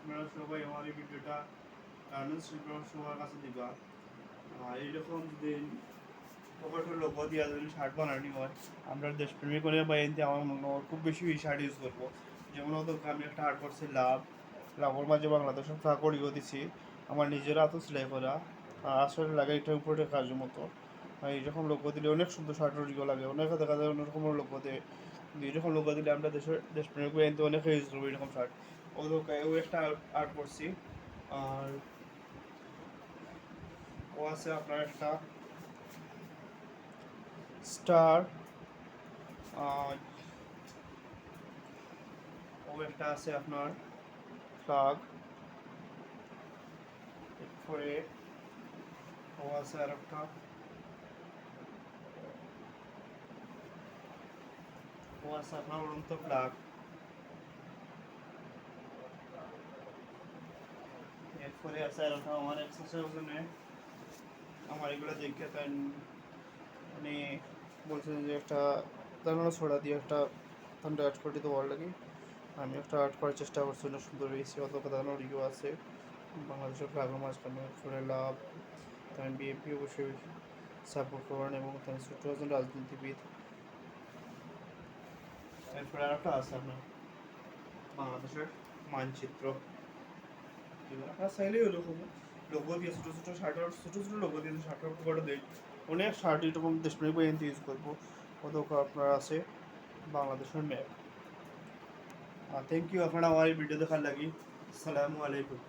আপনারা সবাই আমার এই ভিডিওটা সবার কাছে দিবা। এইরকম যদি পকেটের লোগো দিয়া যদি শার্ট বানানি হয়, আমরা দেশপ্রেমিক করে বাইতে আমার মনে হয় খুব বেশি শার্ট ইউজ করবো। যেমন হয়তো আমি একটা আর্ট করছি লাভর মাঝে বাংলাদেশের করিও দিছি আমার নিজের হাতও সেলাই করা। আসলে লাগে এটা উপরে কাজের মতো। এইরকম লোগো দিলে অনেক সুন্দর শার্টের দিকেও লাগে, অনেক দেখা যায় অনেক রকমের লোগো দেয়। এইরকম লোগো দিলে আমরা দেশপ্রেমিক বাইতে অনেক ইউজ করবো এরকম শার্ট। ও একটা আর্ট করছি। আর ও আছে আপনার একটা স্টার, ও একটা আছে আপনার ফ্লাগ, এরপরে ও আছে আর একটা, ও আছে আপনার উড়ন্ত ফ্লাগ। এরপরে আছে আর একটা আমার এক্সারসাইজের জন্য আমার এগুলো দেখে তাই মানে বলছে যে একটা দাঁড়ানো ছোড়া দিয়ে একটা ঠান্ডা আর্ট করে দিতে ভালো লাগে। আমি একটা আর্ট করার চেষ্টা করছি, অনেক সুন্দর হয়েছে। অত দাঁড়ানো রিও আছে বাংলাদেশের ফ্লাগের মাঝখানে করে লাভ। তাই বিএনপি অবশ্যই সাপোর্ট করেন এবং তার ছোট্ট একজন রাজনীতিবিদ। এরপরে আর একটা আছে আপনার বাংলাদেশের মানচিত্র। আপনার চাইলেই হলো লোগো দিয়ে ছোটো ছোটো শার্টের ছোটো ছোটো লোগো দিয়ে শার্টের করে দেয়। অনেক শার্ট এরকম দেশপ্রেমিক বাহিনীতে ইউজ করবো। অতক আপনার আছে বাংলাদেশের ম্যাপ। থ্যাংক ইউ আপনারা আমার এই ভিডিও দেখার লাগি। আসসালামু আলাইকুম।